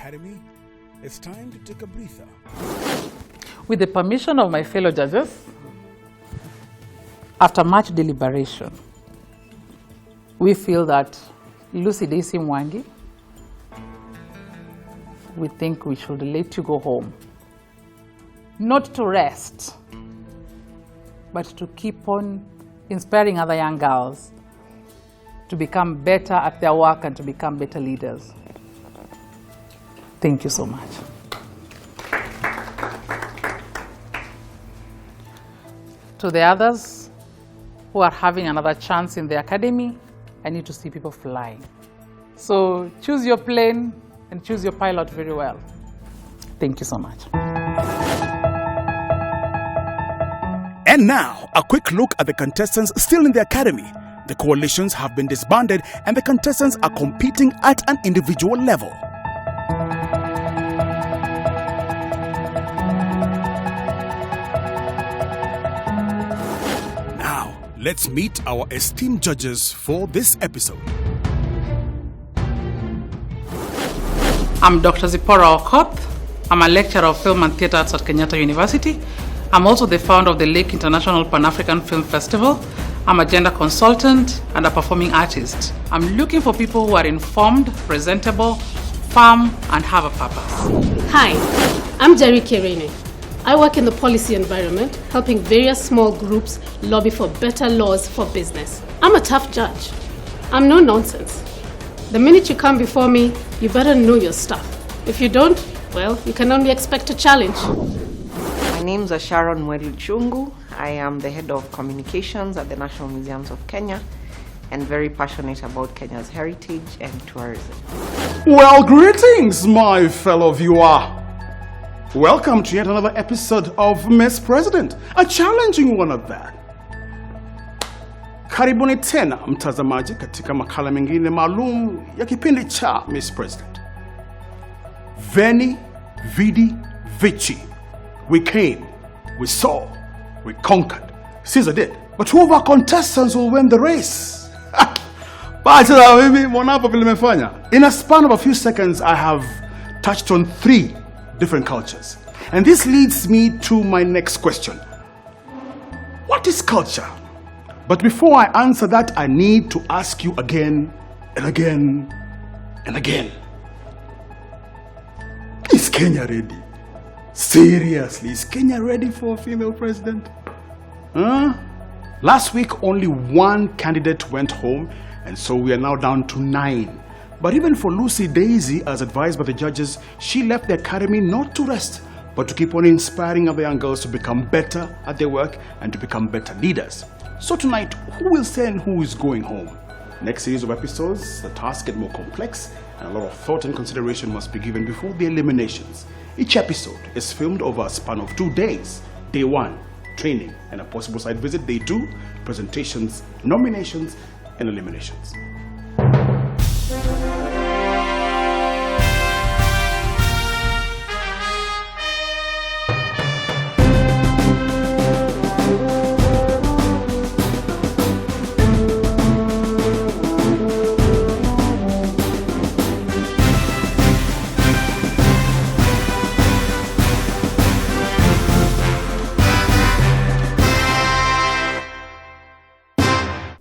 Academy, it's time to take a breather. With the permission of my fellow judges, after much deliberation, we feel that Lucy Daisy Mwangi, we think we should let you go home. Not to rest, but to keep on inspiring other young girls to become better at their work and to become better leaders. Thank you so much. To the others who are having another chance in the academy, I need to see people flying. So choose your plane and choose your pilot very well. Thank you so much. And now, a quick look at the contestants still in the academy. The coalitions have been disbanded and the contestants are competing at an individual level. Now, let's meet our esteemed judges for this episode. I'm Dr. Zipporah Okoth. I'm a lecturer of film and theatre arts at Kenyatta University. I'm also the founder of the Lake International Pan-African Film Festival. I'm a gender consultant and a performing artist. I'm looking for people who are informed, presentable, firm, and have a purpose. Hi, I'm Karimi. I work in the policy environment, helping various small groups lobby for better laws for business. I'm a tough judge. I'm no nonsense. The minute you come before me, you better know your stuff. If you don't, well, you can only expect a challenge. My name is Sharon Mwelu Chungu. I am the head of communications at the National Museums of Kenya and very passionate about Kenya's heritage and tourism. Well, greetings, my fellow viewer. Welcome to yet another episode of Miss President, a challenging one at that. Karibuni tena mtazamaji katika makala mengine maalum ya kipindi cha Miss President. Veni, vidi, vici. We came, we saw, we conquered. Caesar did. But who of our contestants will win the race? In a span of a few seconds, I have touched on 3 different cultures. And this leads me to my next question. What is culture? But before I answer that, I need to ask you again and again and again. Is Kenya ready? Seriously, is Kenya ready for a female president? Last week, only 1 candidate went home, and so we are now down to 9. But even for Lucy Daisy, as advised by the judges, she left the academy not to rest, but to keep on inspiring other young girls to become better at their work and to become better leaders. So tonight, who will say and who is going home? Next series of episodes, the tasks get more complex, and a lot of thought and consideration must be given before the eliminations. Each episode is filmed over a span of 2 days. Day 1, training and a possible site visit. Day 2, presentations, nominations, and eliminations.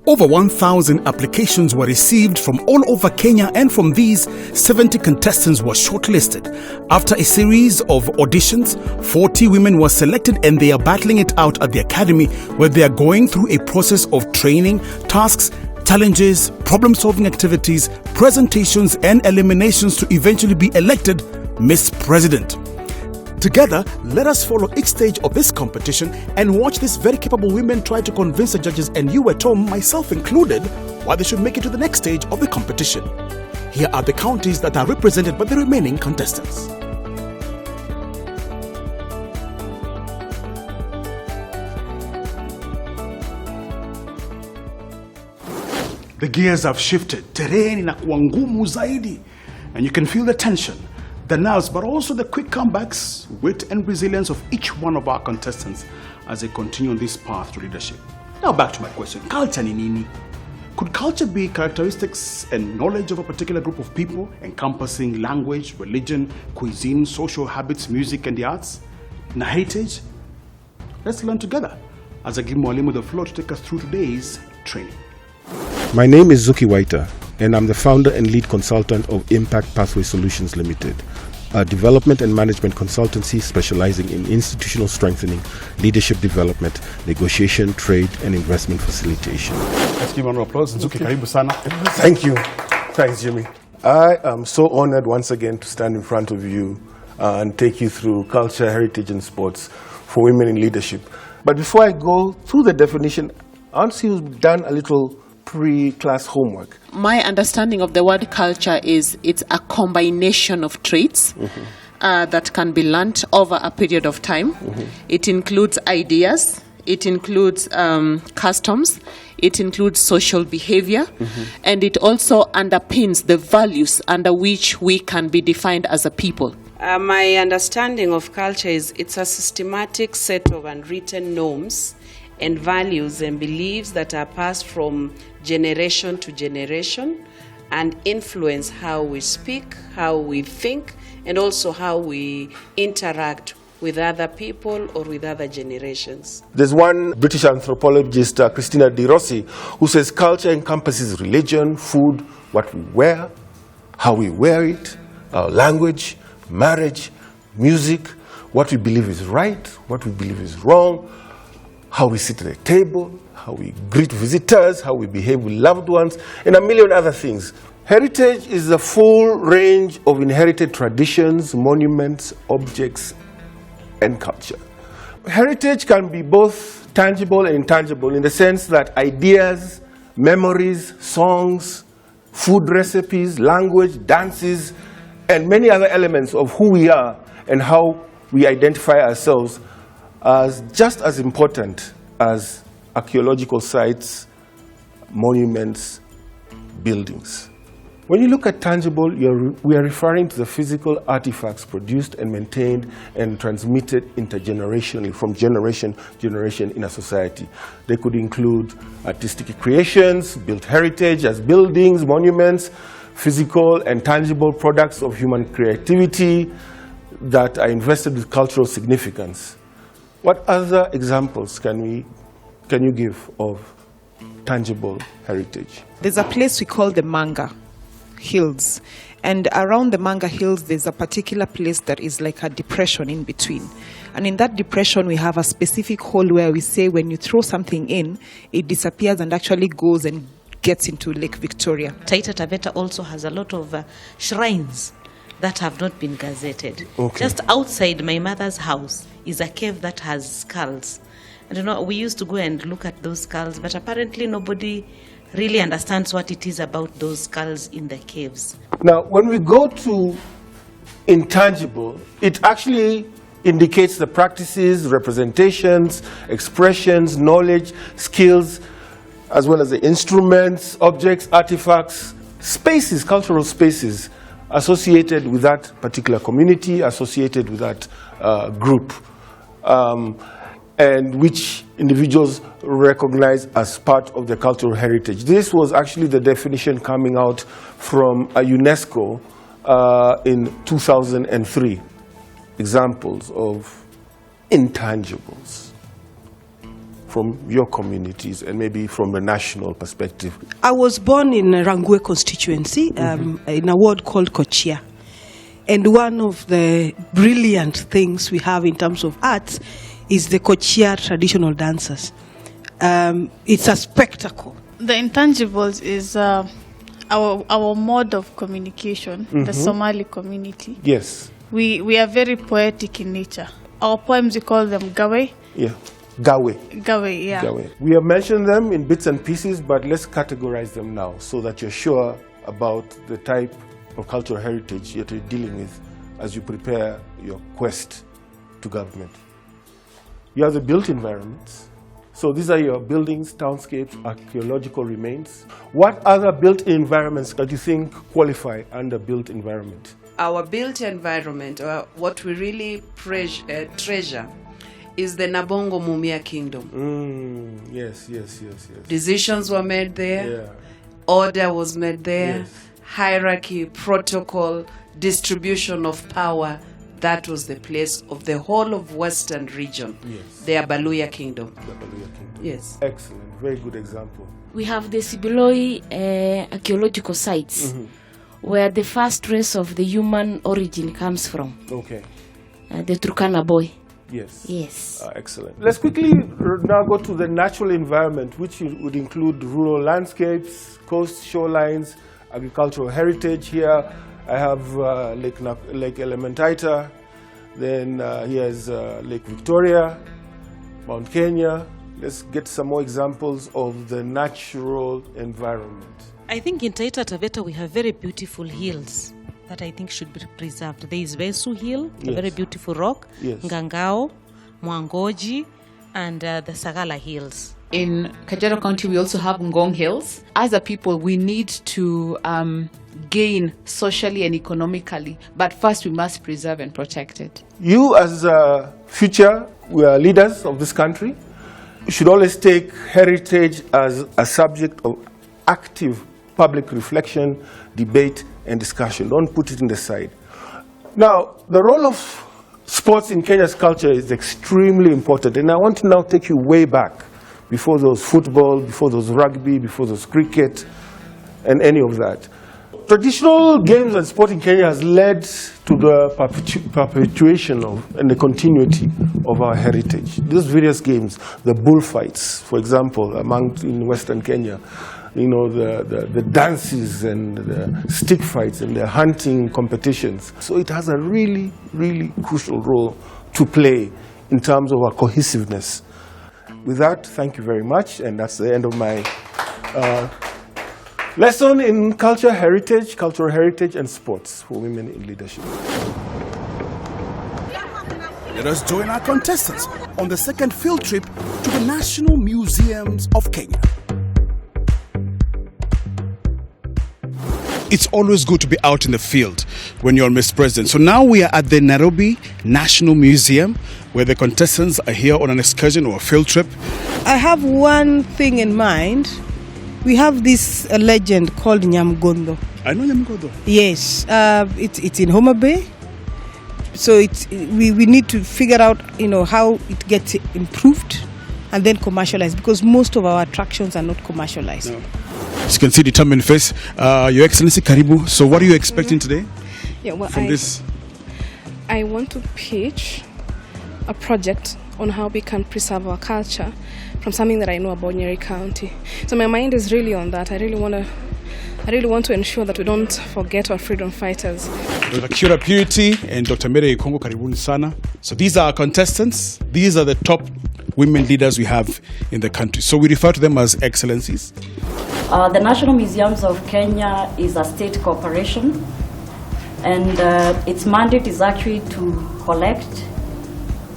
Over 1,000 applications were received from all over Kenya, and from these, 70 contestants were shortlisted. After a series of auditions, 40 women were selected and they are battling it out at the academy, where they are going through a process of training, tasks, challenges, problem-solving activities, presentations and eliminations to eventually be elected Miss President. Together, let us follow each stage of this competition and watch these very capable women try to convince the judges and you at home, myself included, why they should make it to the next stage of the competition. Here are the counties that are represented by the remaining contestants. The gears have shifted. Terrain inakuwa ngumu zaidi. And you can feel the tension, the nerves, but also the quick comebacks, wit and resilience of each one of our contestants as they continue on this path to leadership. Now back to my question. Culture ni nini? Could culture be characteristics and knowledge of a particular group of people, encompassing language, religion, cuisine, social habits, music, and the arts? And heritage? Let's learn together as I give Mwalimu the floor to take us through today's training. My name is Zuki Waita, and I'm the founder and lead consultant of Impact Pathway Solutions Limited, a development and management consultancy specializing in institutional strengthening, leadership development, negotiation, trade, and investment facilitation. Let's give a round of applause. Zuki, karibu sana. Thank you. Thanks, Jimmy. I am so honored once again to stand in front of you and take you through culture, heritage, and sports for women in leadership. But before I go through the definition, I want to see who's done a little pre-class homework. My understanding of the word culture is it's a combination of traits that can be learnt over a period of time. It includes ideas, it includes customs, it includes social behavior, and it also underpins the values under which we can be defined as a people. My understanding of culture is it's a systematic set of unwritten norms and values and beliefs that are passed from generation to generation and influence how we speak, how we think, and also how we interact with other people or with other generations. There's one British anthropologist, Christina De Rossi, who says culture encompasses religion, food, what we wear, how we wear it, our language, marriage, music, what we believe is right, what we believe is wrong, how we sit at a table, how we greet visitors, how we behave with loved ones, and a million other things. Heritage is the full range of inherited traditions, monuments, objects, and culture. Heritage can be both tangible and intangible in the sense that ideas, memories, songs, food recipes, language, dances, and many other elements of who we are and how we identify ourselves as just as important as archaeological sites, monuments, buildings. When you look at tangible, we are referring to the physical artifacts produced and maintained and transmitted intergenerationally from generation to generation in a society. They could include artistic creations, built heritage as buildings, monuments, physical and tangible products of human creativity that are invested with cultural significance. What other examples can you give of tangible heritage? There's a place we call the Manga Hills, and around the Manga Hills there's a particular place that is like a depression in between, and in that depression we have a specific hole where we say when you throw something in, it disappears and actually goes and gets into Lake Victoria. Taita Taveta also has a lot of shrines that have not been gazetted. Okay. Just outside my mother's house is a cave that has skulls. And we used to go and look at those skulls, but apparently nobody really understands what it is about those skulls in the caves. Now, when we go to intangible, it actually indicates the practices, representations, expressions, knowledge, skills, as well as the instruments, objects, artifacts, spaces, cultural spaces associated with that particular community, associated with that group, and which individuals recognize as part of their cultural heritage. This was actually the definition coming out from UNESCO in 2003. Examples of intangibles from your communities and maybe from a national perspective. I was born in Rangwe constituency in a ward called Kochia. And one of the brilliant things we have in terms of arts is the Kochia traditional dancers. It's a spectacle. The intangibles is our mode of communication, the Somali community. Yes. We are very poetic in nature. Our poems, we call them gawe. Yeah. Gawe. Gawe, yeah. Gawe. We have mentioned them in bits and pieces, but let's categorize them now so that you're sure about the type of cultural heritage you're dealing with as you prepare your quest to government. You have the built environments. So these are your buildings, townscapes, archaeological remains. What other built environments do you think qualify under built environment? Our built environment, what we really treasure, is the Nabongo Mumia Kingdom. Yes. Decisions were made there. Yeah. Order was made there, Yes. hierarchy, protocol, distribution of power. That was the place of the whole of Western region, Yes. the Abaluya Kingdom. The Abaluya Kingdom. Yes. Excellent. Very good example. We have the Sibiloi archaeological sites, where the first trace of the human origin comes from, Okay. the Turkana boy. Yes. Yes. Excellent. Let's quickly now go to the natural environment, which would include rural landscapes, coast shorelines, agricultural heritage. Here I have Lake Elementaita, then here's Lake Victoria, Mount Kenya. Let's get some more examples of the natural environment. I think in Taita Taveta we have very beautiful hills that I think should be preserved. There is Vesu Hill, a very beautiful rock, Yes. Ngangao, Mwangoji, and the Sagala Hills. In Kajiado County, we also have Ngong Hills. As a people, we need to gain socially and economically, but first we must preserve and protect it. You as future leaders of this country should always take heritage as a subject of active public reflection, debate, and discussion. Don't put it in the side. Now, the role of sports in Kenya's culture is extremely important, and I want to now take you way back, before there was football, before there was rugby, before there was cricket, and any of that. Traditional games and sport in Kenya has led to the perpetuation of and the continuity of our heritage. These various games, the bullfights, for example, in Western Kenya, you know, the dances and the stick fights and the hunting competitions. So it has a really, really crucial role to play in terms of our cohesiveness. With that, thank you very much, and that's the end of my lesson in cultural heritage, and sports for women in leadership. Let us join our contestants on the second field trip to the National Museums of Kenya. It's always good to be out in the field when you're Mr. President. So now we are at the Nairobi National Museum, where the contestants are here on an excursion or a field trip. I have one thing in mind. We have this legend called Nyamgondo. I know Nyamgondo. Yes, it's in Homa Bay. So we need to figure out, you know, how it gets improved and then commercialized, because most of our attractions are not commercialized. No. As you can see, determined face. Your Excellency, Karibu. So what are you expecting today from this? I want to pitch a project on how we can preserve our culture from something that I know about Nyeri County. So my mind is really on that. I really want to ensure that we don't forget our freedom fighters. Dr. Kira Purity and Dr. Mere Ikongo, karibuni sana. So these are our contestants. These are the top women leaders we have in the country. So we refer to them as excellencies. The National Museums of Kenya is a state corporation, and its mandate is actually to collect,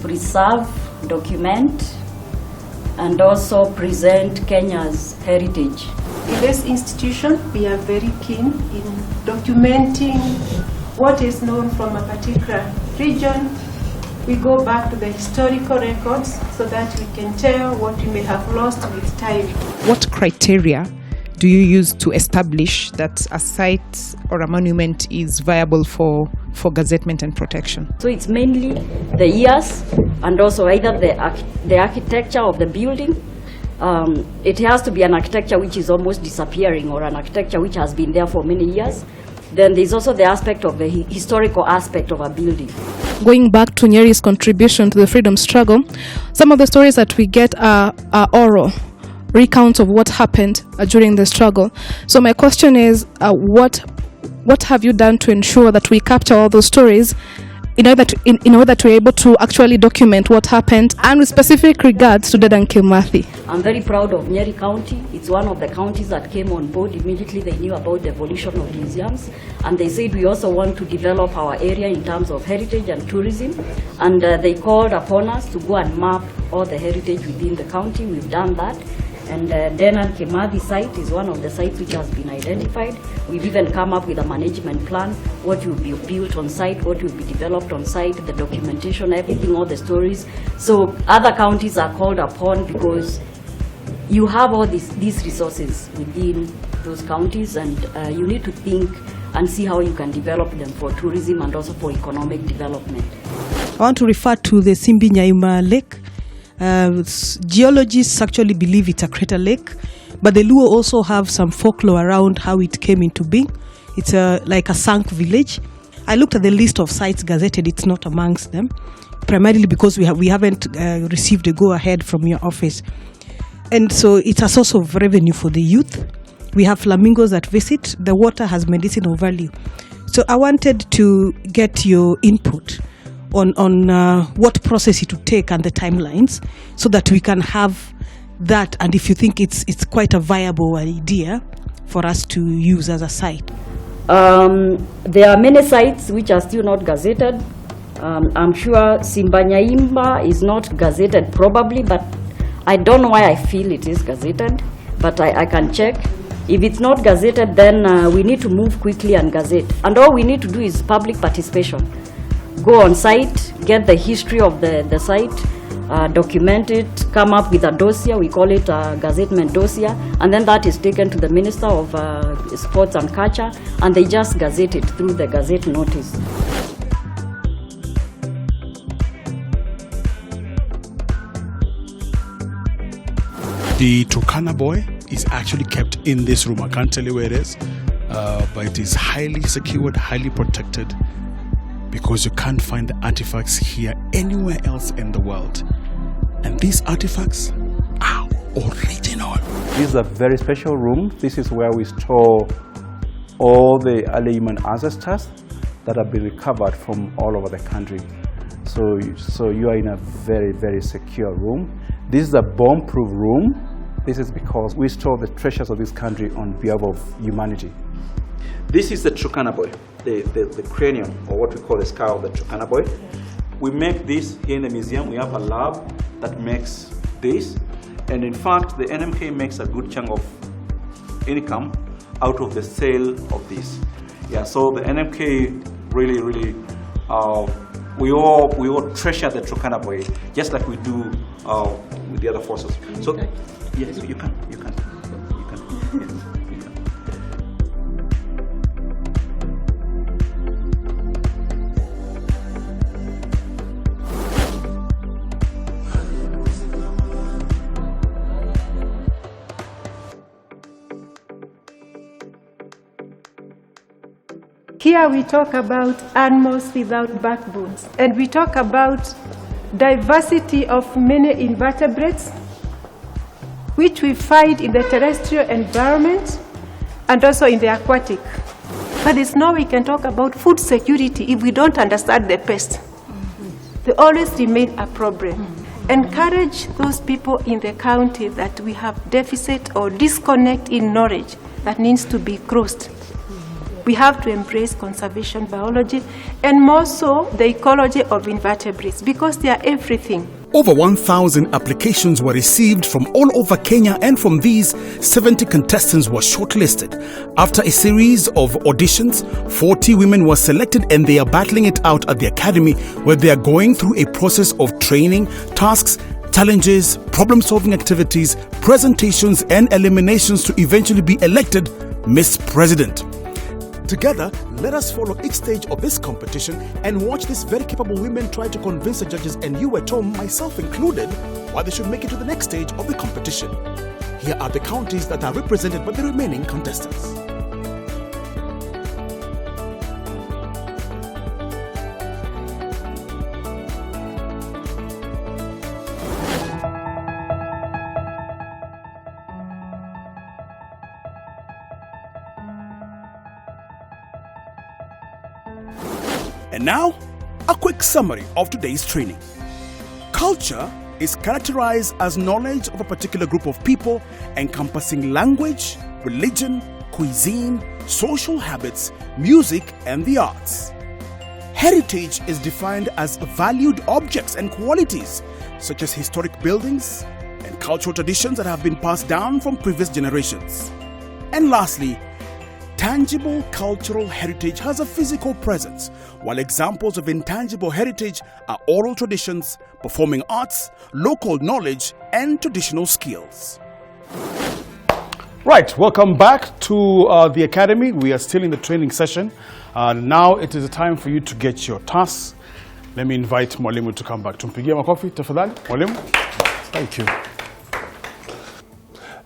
preserve, document, and also present Kenya's heritage. In this institution, we are very keen in documenting what is known from a particular region. We go back to the historical records so that we can tell what we may have lost with time. What criteria do you use to establish that a site or a monument is viable for gazettement and protection? So it's mainly the years and also either the architecture of the building. It has to be an architecture which is almost disappearing or an architecture which has been there for many years. Then there's also the aspect of the historical aspect of a building. Going back to Nyeri's contribution to the freedom struggle, some of the stories that we get are oral recounts of what happened during the struggle. So my question is, what have you done to ensure that we capture all those stories in order to be able to actually document what happened, and with specific regards to Dedan Kimathi? I'm very proud of Nyeri County. It's one of the counties that came on board immediately. They knew about the evolution of museums, and they said we also want to develop our area in terms of heritage and tourism, and they called upon us to go and map all the heritage within the county. We've done that. And Dedan Kimathi site is one of the sites which has been identified. We've even come up with a management plan, what will be built on site, what will be developed on site, the documentation, everything, all the stories. So other counties are called upon because you have all these resources within of those counties, and you need to think and see how you can develop them for tourism and also for economic development. I want to refer to the Simbi Nyaima Lake. Geologists actually believe it's a crater lake, but the Luo also have some folklore around how it came into being. It's like a sunk village. I looked at the list of sites gazetted, it's not amongst them, primarily because we haven't received a go-ahead from your office. And so it's a source of revenue for the youth. We have flamingos that visit. The water has medicinal value. So I wanted to get your input on what process it would take and the timelines, so that we can have that, and if you think it's quite a viable idea for us to use as a site. There are many sites which are still not gazetted. I'm sure Simbanyaimba is not gazetted probably, but I don't know why I feel it is gazetted, but I can check. If it's not gazetted, then we need to move quickly and gazette. And all we need to do is public participation. Go on site, get the history of the site, document it, come up with a dossier, we call it a gazettement dossier, and then that is taken to the Minister of Sports and Culture, and they just gazette it through the Gazette notice. The Turkana boy is actually kept in this room. I can't tell you where it is, but it is highly secured, highly protected, because you can't find the artifacts here anywhere else in the world. And these artifacts are original. This is a very special room. This is where we store all the early human ancestors that have been recovered from all over the country. So you are in a very, very secure room. This is a bomb-proof room. This is because we store the treasures of this country on behalf of humanity. This is the Turkana boy, the cranium, or what we call the skull of the Turkana boy. We make this here in the museum. We have a lab that makes this. And in fact, the NMK makes a good chunk of income out of the sale of this. Yeah, so the NMK really, we all treasure the Turkana boy, just like we do with the other forces. So, yes, you can. Yes. Here we talk about animals without backbones, and we talk about diversity of many invertebrates, which we find in the terrestrial environment and also in the aquatic. But there's no way we can talk about food security if we don't understand the pests. They always remain a problem. Encourage those people in the county that we have deficit or disconnect in knowledge that needs to be crossed. We have to embrace conservation biology and more so the ecology of invertebrates, because they are everything. Over 1,000 applications were received from all over Kenya, and from these, 70 contestants were shortlisted. After a series of auditions, 40 women were selected, and they are battling it out at the academy, where they are going through a process of training, tasks, challenges, problem-solving activities, presentations, and eliminations to eventually be elected Miss President. Together, let us follow each stage of this competition and watch these very capable women try to convince the judges and you at home, myself included, why they should make it to the next stage of the competition. Here are the counties that are represented by the remaining contestants. And now, a quick summary of today's training. Culture is characterized as knowledge of a particular group of people encompassing language, religion, cuisine, social habits, music, and the arts. Heritage is defined as valued objects and qualities such as historic buildings and cultural traditions that have been passed down from previous generations. And lastly, tangible cultural heritage has a physical presence, while examples of intangible heritage are oral traditions, performing arts, local knowledge, and traditional skills. Right, welcome back to the Academy. We are still in the training session. Now it is the time for you to get your tasks. Let me invite Mwalimu to come back. Tumpigie makofi, tafadhali. Mwalimu. Thank you.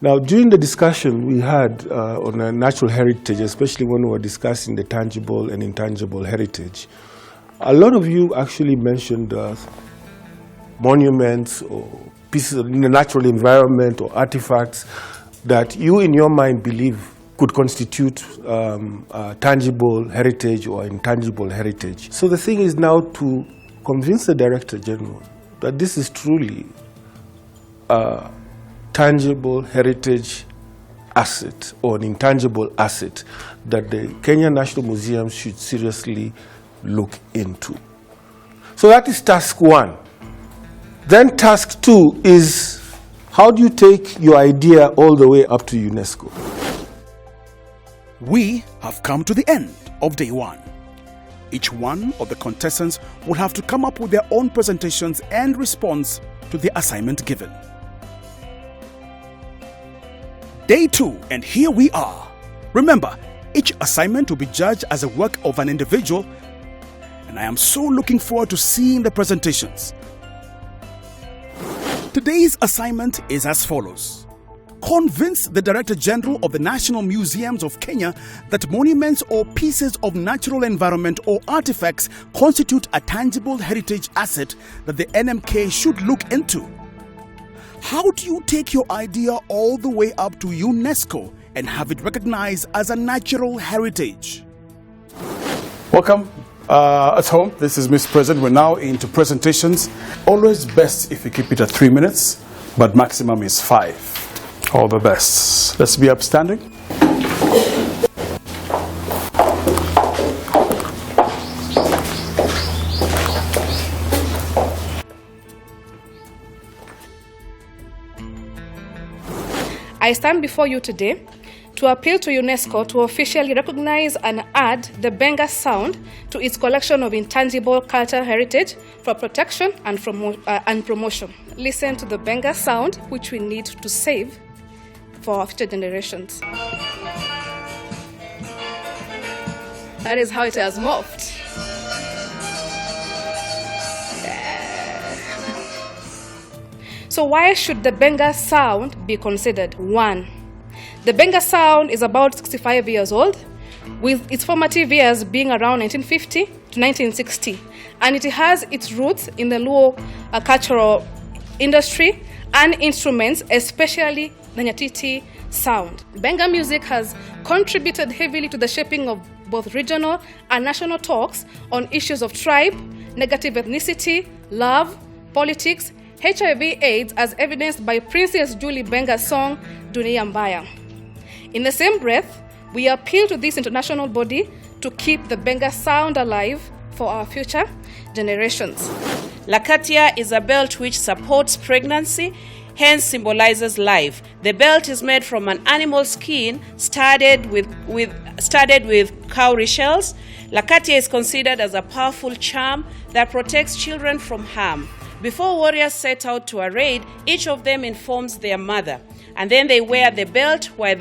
Now, during the discussion we had on natural heritage, especially when we were discussing the tangible and intangible heritage, a lot of you actually mentioned monuments or pieces in the natural environment or artifacts that you in your mind believe could constitute tangible heritage or intangible heritage. So the thing is now to convince the Director General that this is truly a tangible heritage asset or an intangible asset that the Kenya National Museum should seriously look into. So that is task one. Then task two is, how do you take your idea all the way up to UNESCO? We have come to the end of day one. Each one of the contestants will have to come up with their own presentations and response to the assignment given. Day two, and here we are. Remember, each assignment will be judged as a work of an individual, and I am so looking forward to seeing the presentations. Today's assignment is as follows. Convince the Director General of the National Museums of Kenya that monuments or pieces of natural environment or artifacts constitute a tangible heritage asset that the NMK should look into. How do you take your idea all the way up to UNESCO and have it recognized as a natural heritage? Welcome at home. This is Mr. President. We're now into presentations. Always best if you keep it at 3 minutes, but maximum is 5. All the best. Let's be upstanding. I stand before you today to appeal to UNESCO to officially recognize and add the Benga sound to its collection of intangible cultural heritage for protection and promotion. Listen to the Benga sound, which we need to save for our future generations. That is how it has morphed. So why should the Benga sound be considered? 1. The Benga sound is about 65 years old, with its formative years being around 1950 to 1960. And it has its roots in the Luo cultural industry and instruments, especially the Nyatiti sound. Benga music has contributed heavily to the shaping of both regional and national talks on issues of tribe, negative ethnicity, love, politics, HIV/AIDS, as evidenced by Princess Julie Benga's song, Dunia Mbaya. In the same breath, we appeal to this international body to keep the Benga sound alive for our future generations. Lakatia is a belt which supports pregnancy, hence symbolizes life. The belt is made from an animal skin studded with cowrie shells. Lakatia is considered as a powerful charm that protects children from harm. Before warriors set out to a raid, each of them informs their mother, and then they wear the belt while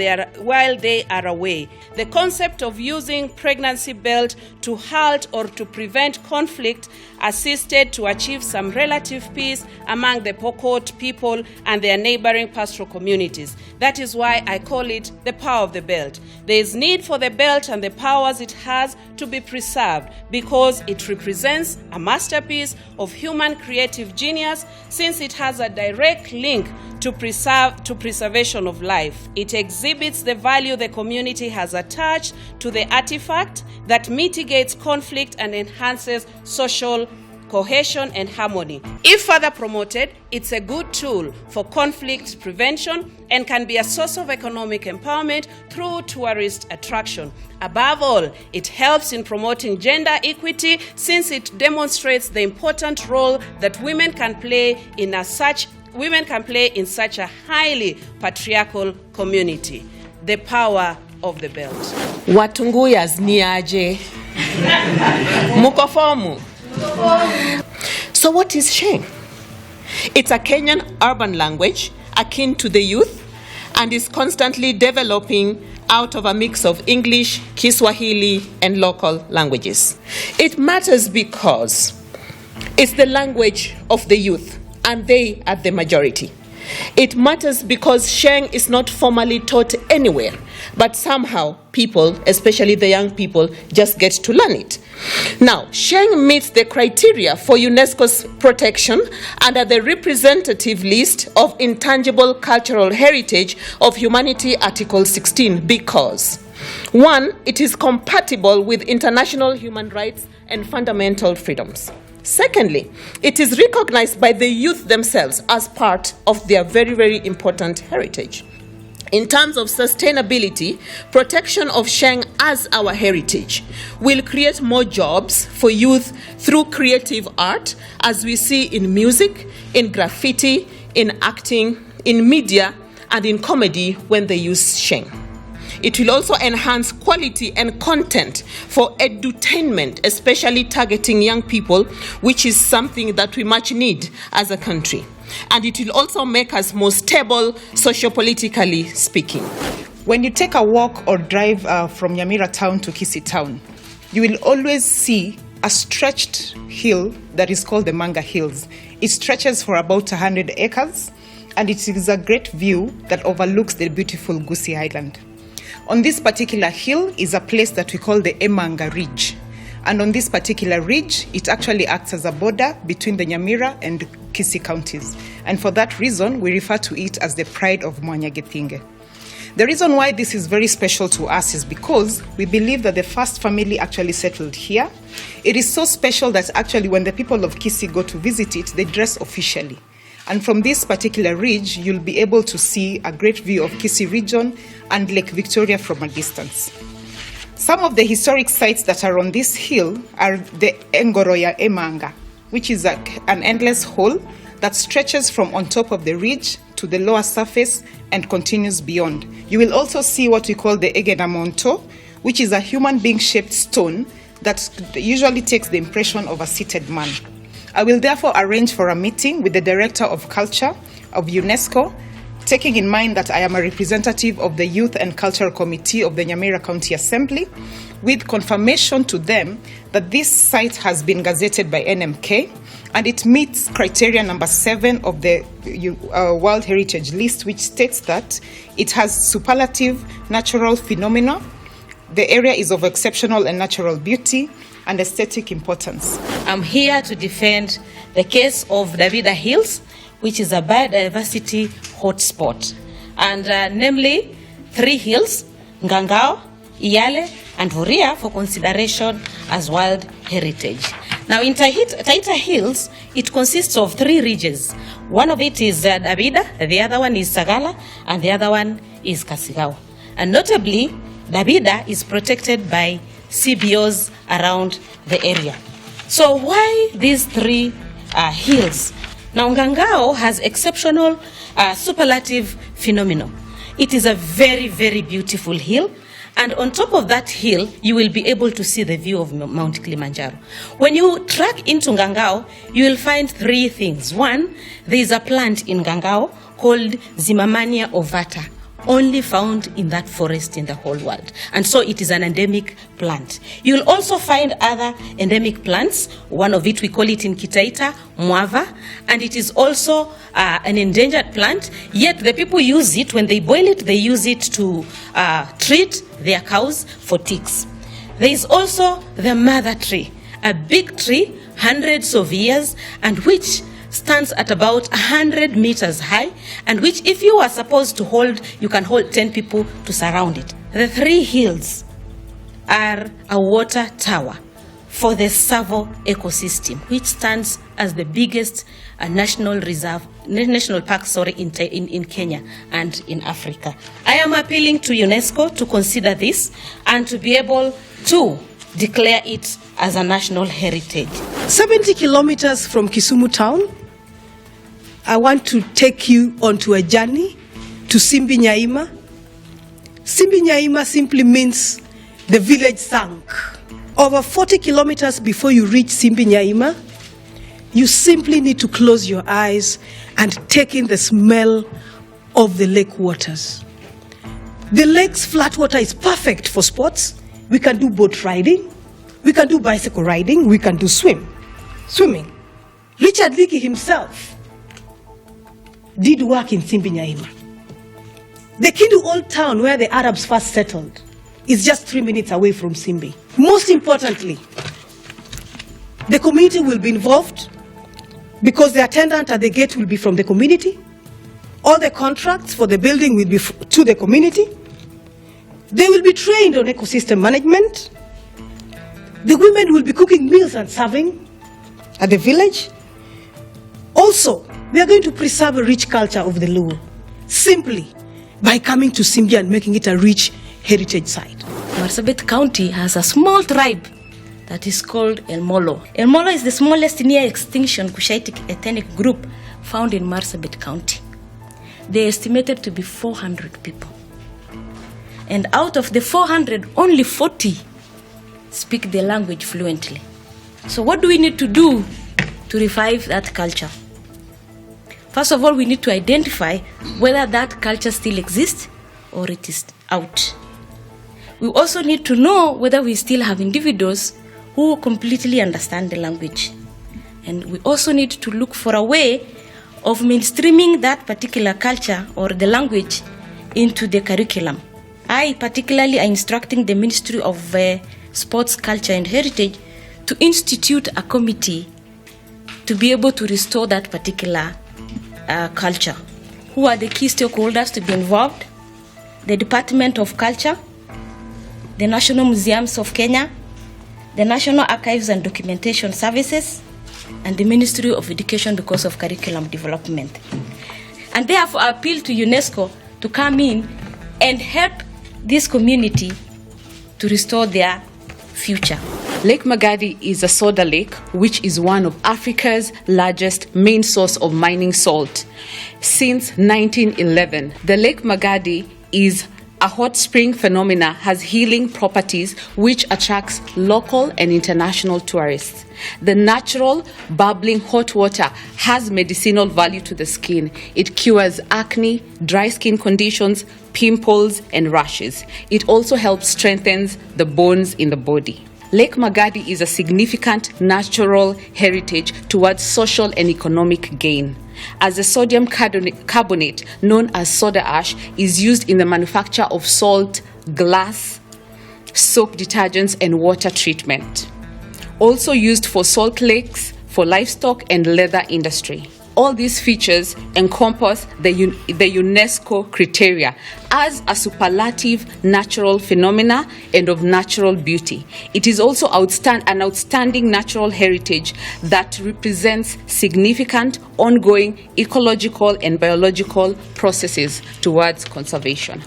they are away. The concept of using pregnancy belt to halt or to prevent conflict assisted to achieve some relative peace among the Pokot people and their neighboring pastoral communities. That is why I call it the power of the belt. There is need for the belt and the powers it has to be preserved because it represents a masterpiece of human creative genius, since it has a direct link to preservation of life. It exhibits the value the community has attached to the artifact that mitigates conflict and enhances social cohesion and harmony. If further promoted, it's a good tool for conflict prevention and can be a source of economic empowerment through tourist attraction. Above all, it helps in promoting gender equity, since it demonstrates the important role that women can play in such a highly patriarchal community. The power of the belt. Watunguyas niaje. Mukofomu. So what is Sheng? It's a Kenyan urban language akin to the youth, and is constantly developing out of a mix of English, Kiswahili, and local languages. It matters because it's the language of the youth, and they are the majority. It matters because Sheng is not formally taught anywhere, but somehow people, especially the young people, just get to learn it. Now, Sheng meets the criteria for UNESCO's protection under the representative list of intangible cultural heritage of humanity, Article 16, because 1, it is compatible with international human rights and fundamental freedoms. Secondly, it is recognized by the youth themselves as part of their very, very important heritage. In terms of sustainability, protection of Sheng as our heritage will create more jobs for youth through creative art, as we see in music, in graffiti, in acting, in media, and in comedy when they use Sheng. It will also enhance quality and content for edutainment, especially targeting young people, which is something that we much need as a country. And it will also make us more stable, socio-politically speaking. When you take a walk or drive from Nyamira town to Kisii town, you will always see a stretched hill that is called the Manga Hills. It stretches for about 100 acres, and it is a great view that overlooks the beautiful Gusii Island. On this particular hill is a place that we call the Emanga Ridge. And on this particular ridge, it actually acts as a border between the Nyamira and Kisii counties. And for that reason, we refer to it as the pride of Mwanya Gethinge. The reason why this is very special to us is because we believe that the first family actually settled here. It is so special that actually when the people of Kisii go to visit it, they dress officially. And from this particular ridge, you'll be able to see a great view of Kisii region and Lake Victoria from a distance. Some of the historic sites that are on this hill are the Engoroya Emanga, which is an endless hole that stretches from on top of the ridge to the lower surface and continues beyond. You will also see what we call the Egenamonto, which is a human being-shaped stone that usually takes the impression of a seated man. I will therefore arrange for a meeting with the Director of Culture of UNESCO, taking in mind that I am a representative of the Youth and Cultural Committee of the Nyamira County Assembly, with confirmation to them that this site has been gazetted by NMK and it meets criteria number 7 of the World Heritage List, which states that it has superlative natural phenomena, the area is of exceptional and natural beauty, and aesthetic importance. I'm here to defend the case of Davida Hills, which is a biodiversity hotspot, and namely 3 hills, Ngangao, Iyale, and Huria, for consideration as World Heritage. Now in Taita Hills, it consists of 3 regions. One of it is Davida, the other one is Sagala, and the other one is Kasigao. And notably, Davida is protected by CBOs around the area. So why these 3 hills? Now Ngangao has exceptional superlative phenomenon. It is a very, very beautiful hill, and on top of that hill, you will be able to see the view of Mount Kilimanjaro. When you track into Ngangao, you will find 3 things. 1, there is a plant in Ngangao called Zimmermannia ovata, only found in that forest in the whole world. And so it is an endemic plant. You'll also find other endemic plants. One of it, we call it in Kitaita, Mwava, and it is also an endangered plant, yet the people use it, when they boil it, they use it to treat their cows for ticks. There is also the mother tree, a big tree, hundreds of years, and which stands at about 100 meters high, and which if you are supposed to hold, you can hold 10 people to surround it. The 3 hills are a water tower for the Tsavo ecosystem, which stands as the biggest national park in Kenya and in Africa. I am appealing to UNESCO to consider this and to be able to declare it as a national heritage. 70 kilometers from Kisumu town, I want to take you onto a journey to Simbi Nyaima. Simbi Nyaima simply means the village sank. Over 40 kilometers before you reach Simbi Nyaima, you simply need to close your eyes and take in the smell of the lake waters. The lake's flat water is perfect for sports. We can do boat riding, we can do bicycle riding, we can do swimming. Richard Leakey himself did work in Simbi Nyaima. The Kindu Old Town, where the Arabs first settled, is just 3 minutes away from Simbi. Most importantly, the community will be involved because the attendant at the gate will be from the community. All the contracts for the building will be to the community. They will be trained on ecosystem management. The women will be cooking meals and serving at the village. Also, we are going to preserve a rich culture of the Luo simply by coming to Simbi and making it a rich heritage site. Marsabit County has a small tribe that is called El Molo. El Molo is the smallest near extinction Cushitic ethnic group found in Marsabit County. They are estimated to be 400 people. And out of the 400, only 40 speak the language fluently. So what do we need to do to revive that culture? First of all, we need to identify whether that culture still exists or it is out. We also need to know whether we still have individuals who completely understand the language. And we also need to look for a way of mainstreaming that particular culture or the language into the curriculum. I particularly am instructing the Ministry of Sports, Culture and Heritage to institute a committee to be able to restore that particular culture. Who are the key stakeholders to be involved? The Department of Culture, the National Museums of Kenya, the National Archives and Documentation Services, and the Ministry of Education because of curriculum development. And therefore I appeal to UNESCO to come in and help this community to restore their future. Lake Magadi is a soda lake, which is one of Africa's largest main source of mining salt. Since 1911, the Lake Magadi is a hot spring phenomena, has healing properties which attracts local and international tourists. The natural bubbling hot water has medicinal value to the skin. It cures acne, dry skin conditions, pimples and rashes. It also helps strengthen the bones in the body. Lake Magadi is a significant natural heritage towards social and economic gain, as the sodium carbonate, known as soda ash, is used in the manufacture of salt, glass, soap detergents, and water treatment. Also used for salt lakes, for livestock and leather industry. All these features encompass the UNESCO criteria as a superlative natural phenomena and of natural beauty. It is also an outstanding natural heritage that represents significant ongoing ecological and biological processes towards conservation.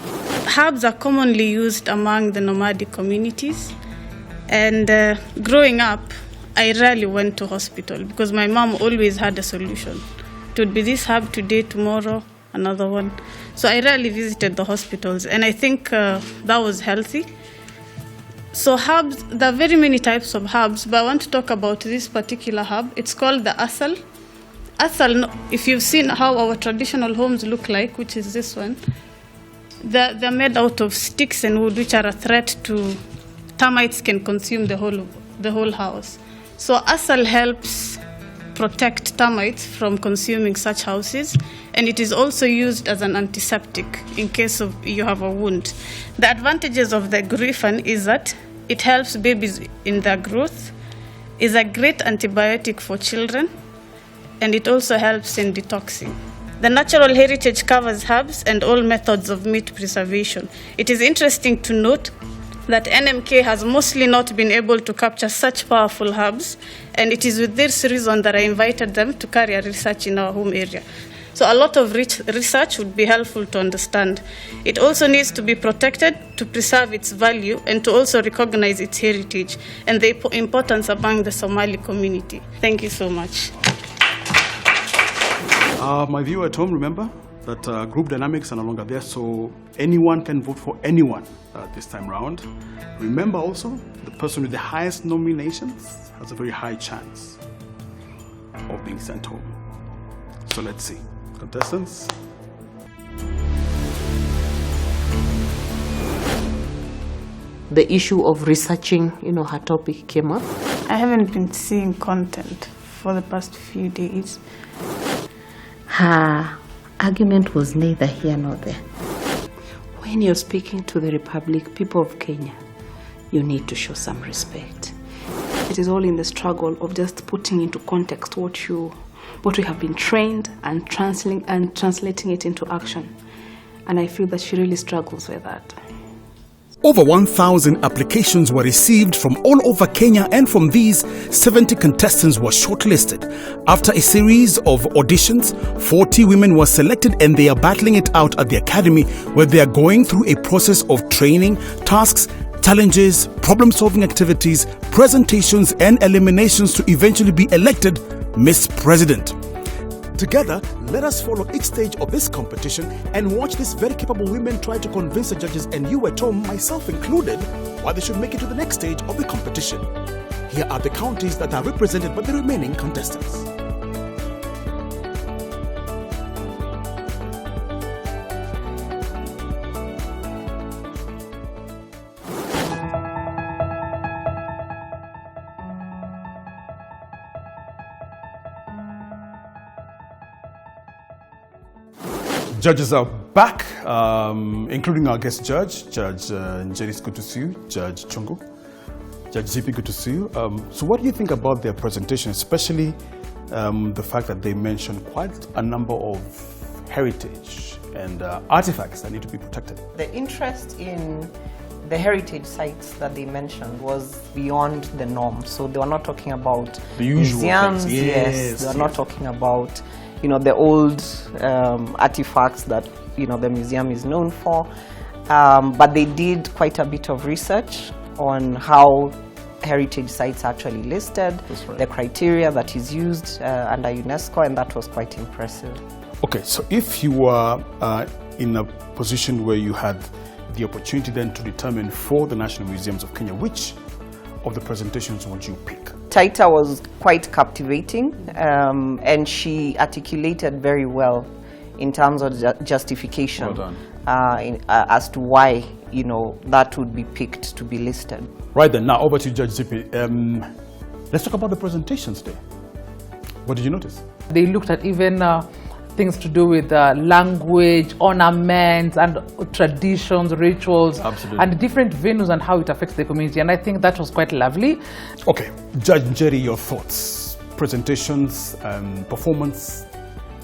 Herbs are commonly used among the nomadic communities, and growing up, I rarely went to hospital because my mom always had a solution. It would be this herb today, tomorrow, another one. So I rarely visited the hospitals, and I think that was healthy. So herbs, there are very many types of herbs, but I want to talk about this particular herb. It's called the asal. Asal, if you've seen how our traditional homes look like, which is this one, they're made out of sticks and wood, which are a threat to termites can consume the whole house. So asal helps protect termites from consuming such houses, and it is also used as an antiseptic in case of you have a wound. The advantages of the Griffin is that it helps babies in their growth, is a great antibiotic for children, and it also helps in detoxing. The natural heritage covers herbs and all methods of meat preservation. It is interesting to note that NMK has mostly not been able to capture such powerful herbs, and it is with this reason that I invited them to carry a research in our home area. So a lot of research would be helpful to understand. It also needs to be protected to preserve its value and to also recognize its heritage and the importance among the Somali community. Thank you so much. My viewer at home, remember that group dynamics are no longer there, so anyone can vote for anyone this time round. Remember also, the person with the highest nominations has a very high chance of being sent home. So let's see. Contestants? the issue of researching, her topic came up? I haven't been seeing content for the past few days. Her argument was neither here nor there. When you're speaking to the Republic, people of Kenya, you need to show some respect. It is all in the struggle of just putting into context what we have been trained and translating it into action. And I feel that she really struggles with that. Over 1,000 applications were received from all over Kenya, and from these, 70 contestants were shortlisted. After a series of auditions, 40 women were selected, and they are battling it out at the academy, where they are going through a process of training, tasks, challenges, problem-solving activities, presentations, and eliminations to eventually be elected Miss President. Together, let us follow each stage of this competition and watch these very capable women try to convince the judges and you at home, myself included, why they should make it to the next stage of the competition. Here are the counties that are represented by the remaining contestants. Judges are back, including our guest judge, Judge Njeri. It's good to see you. Judge Chungu, Judge Zipi, good to see you. So what do you think about their presentation, especially the fact that they mentioned quite a number of heritage and artifacts that need to be protected? The interest in the heritage sites that they mentioned was beyond the norm. So they were not talking about the usual museums. things. Yes, they were not talking about the old artifacts that the museum is known for, but they did quite a bit of research on how heritage sites are actually listed, the criteria that is used under UNESCO, and that was quite impressive. Okay, so if you were in a position where you had the opportunity then to determine for the National Museums of Kenya, which of the presentations would you pick? Taita was quite captivating, and she articulated very well in terms of justification as to why that would be picked to be listed. Right then, now over to Judge Zipi. Let's talk about the presentations there. What did you notice? They looked at even things to do with language, ornaments, and traditions, rituals, and different venues and how it affects the community. And I think that was quite lovely. Okay, Judge Njeri, your thoughts, presentations, performance,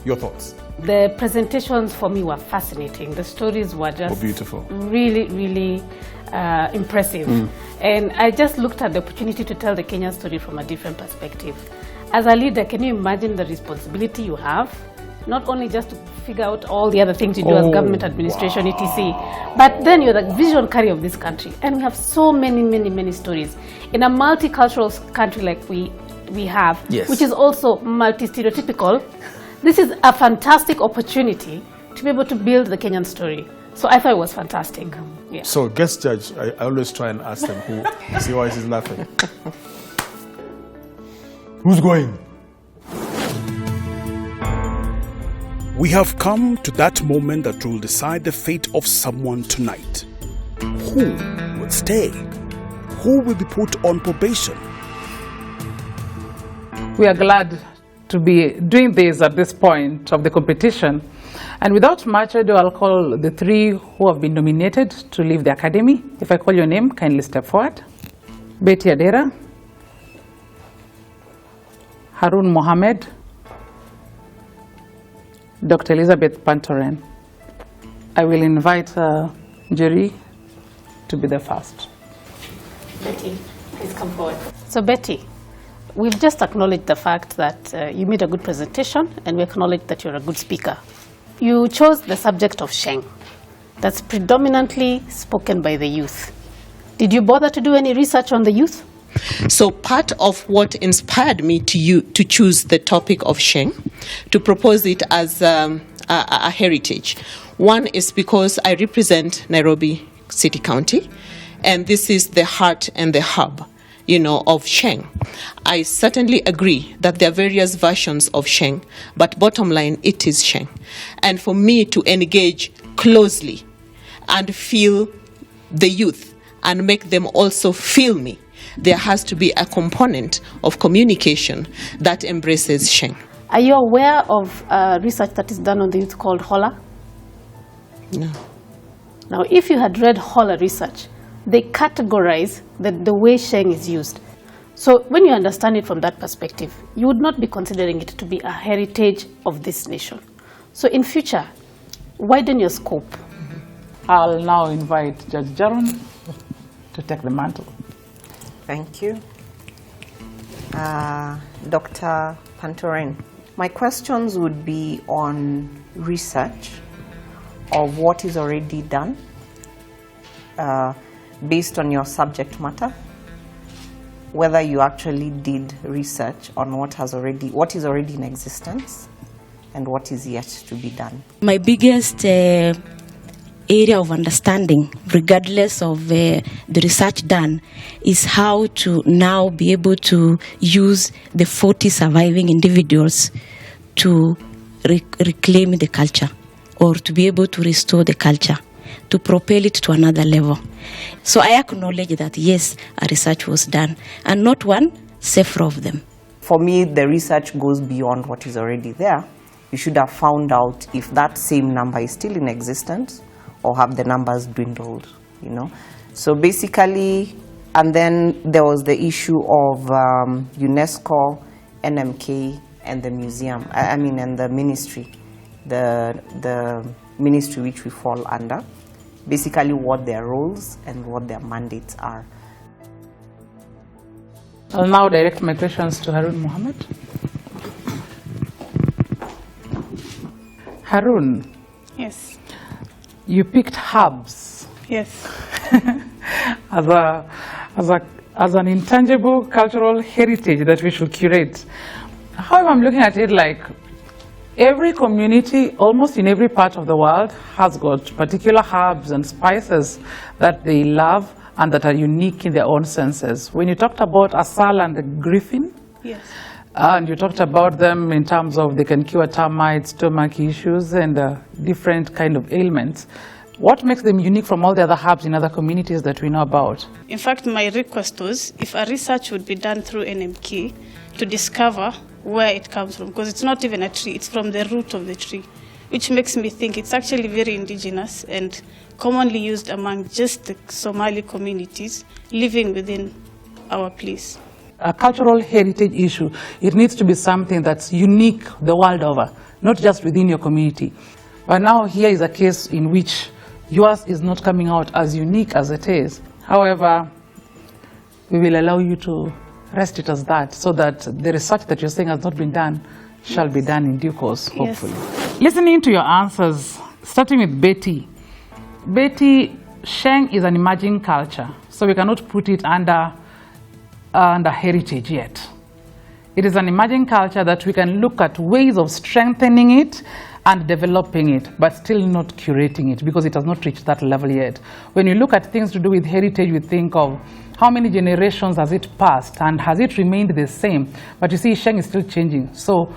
your thoughts. The presentations for me were fascinating. The stories were just beautiful, really, really impressive. And I just looked at the opportunity to tell the Kenyan story from a different perspective. As a leader, can you imagine the responsibility you have? Not only just to figure out all the other things you do as government administration, etc., but then you're the vision carrier of this country. And we have so many stories. In a multicultural country like we have, which is also multi-stereotypical, this is a fantastic opportunity to be able to build the Kenyan story. So I thought it was fantastic. Yeah. So guest judge, I always try and ask them who, see why he's laughing. Who's going? We have come to that moment that will decide the fate of someone tonight. Who will stay? Who will be put on probation? We are glad to be doing this at this point of the competition. And without much ado, I'll call the three who have been nominated to leave the academy. If I call your name, kindly step forward. Betty Adera, Harun Mohammed, Dr. Elizabeth Pantoren. I will invite Njeri to be the first. Betty, please come forward. So Betty, we've just acknowledged the fact that you made a good presentation, and we acknowledge that you're a good speaker. You chose the subject of Sheng. That's predominantly spoken by the youth. Did you bother to do any research on the youth? So part of what inspired me to choose the topic of Sheng, to propose it as a heritage. One is because I represent Nairobi City County, and this is the heart and the hub, of Sheng. I certainly agree that there are various versions of Sheng, but bottom line, it is Sheng. And for me to engage closely and feel the youth and make them also feel me. There has to be a component of communication that embraces Sheng. Are you aware of research that is done on the youth called Hola? No. Now, if you had read Hola research, they categorize the way Sheng is used. So when you understand it from that perspective, you would not be considering it to be a heritage of this nation. So in future, widen your scope. I'll now invite Judge Jaron to take the mantle. Thank you. Dr. Pantoren, my questions would be on research of what is already done based on your subject matter, whether you actually did research on what is already in existence and what is yet to be done. My biggest area of understanding, regardless of the research done, is how to now be able to use the 40 surviving individuals to reclaim the culture, or to be able to restore the culture, to propel it to another level. So I acknowledge that, yes, a research was done, and not one, several of them. For me, the research goes beyond what is already there. You should have found out if that same number is still in existence, or have the numbers dwindled, you know. So basically, and then there was the issue of UNESCO, NMK, and the museum, and the ministry, the ministry which we fall under, basically what their roles and what their mandates are. I'll now direct my questions to Harun Mohammed. Harun. Yes. You picked herbs. Yes. as an intangible cultural heritage that we should curate. However, I'm looking at it like every community, almost in every part of the world, has got particular herbs and spices that they love and that are unique in their own senses. When you talked about asal and the griffin, yes, and you talked about them in terms of they can cure termites, stomach issues, and different kind of ailments. What makes them unique from all the other herbs in other communities that we know about? In fact, my request was if a research would be done through NMK to discover where it comes from, because it's not even a tree, it's from the root of the tree, which makes me think it's actually very indigenous and commonly used among just the Somali communities living within our place. A cultural heritage issue, it needs to be something that's unique the world over, not just within your community. But now here is a case in which yours is not coming out as unique as it is. However, we will allow you to rest it as that, so that the research that you're saying has not been done shall be done in due course, hopefully. Yes. Listening to your answers, starting with Betty. Betty, Sheng is an emerging culture, so we cannot put it under heritage yet. It is an emerging culture that we can look at ways of strengthening it and developing it, but still not curating it because it has not reached that level yet. When you look at things to do with heritage, we think of how many generations has it passed and has it remained the same? But you see, Sheng is still changing. So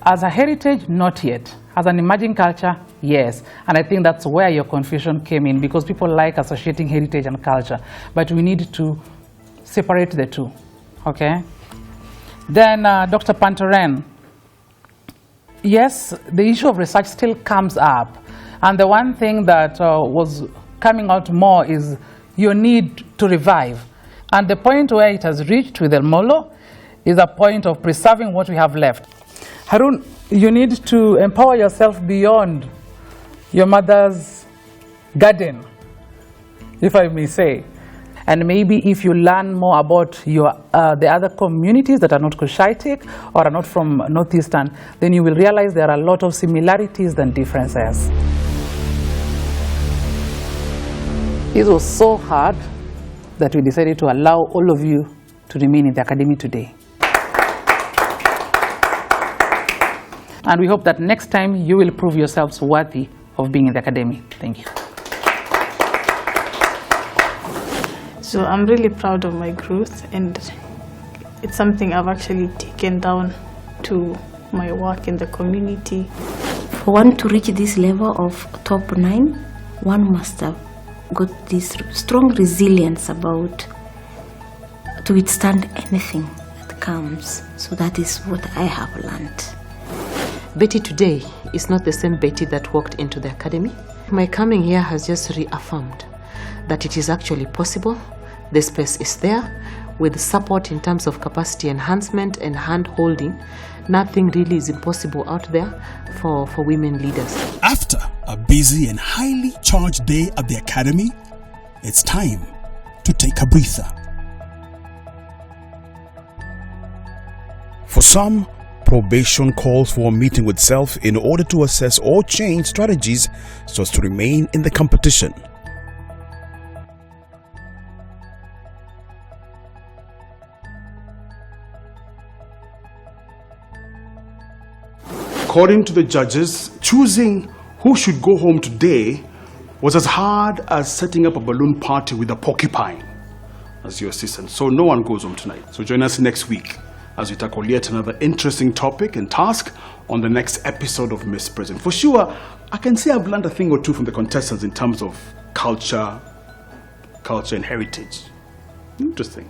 as a heritage, not yet. As an emerging culture, yes. And I think that's where your confusion came in, because people like associating heritage and culture. But we need to separate the two, okay? Then Dr. Pantoren. Yes, the issue of research still comes up. And the one thing that was coming out more is your need to revive. And the point where it has reached with El Molo is a point of preserving what we have left. Harun, you need to empower yourself beyond your mother's garden, if I may say. And maybe if you learn more about the other communities that are not Cushitic or are not from Northeastern, then you will realize there are a lot of similarities than differences. It was so hard that we decided to allow all of you to remain in the academy today. And we hope that next time you will prove yourselves worthy of being in the academy. Thank you. So I'm really proud of my growth, and it's something I've actually taken down to my work in the community. For one to reach this level of top 9, one must have got this strong resilience about to withstand anything that comes. So that is what I have learned. Betty today is not the same Betty that walked into the academy. My coming here has just reaffirmed that it is actually possible. The space is there. With support in terms of capacity enhancement and hand-holding, nothing really is impossible out there for women leaders. After a busy and highly charged day at the academy, it's time to take a breather. For some, probation calls for a meeting with self in order to assess or change strategies so as to remain in the competition. According to the judges, choosing who should go home today was as hard as setting up a balloon party with a porcupine as your assistant. So no one goes home tonight. So join us next week as we tackle yet another interesting topic and task on the next episode of Miss President. For sure, I can say I've learned a thing or two from the contestants in terms of culture and heritage. Interesting.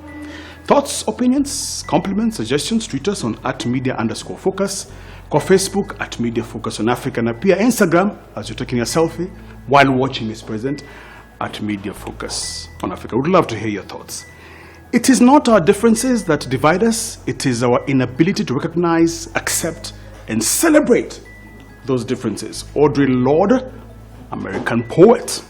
Thoughts, opinions, compliments, suggestions, tweet us on @media_focus. Go Facebook @MediaFocus on Africa, and appear Instagram as you're taking a selfie while watching Miss President @MediaFocus on Africa. We'd love to hear your thoughts. It is not our differences that divide us. It is our inability to recognize, accept, and celebrate those differences. Audre Lorde, American poet.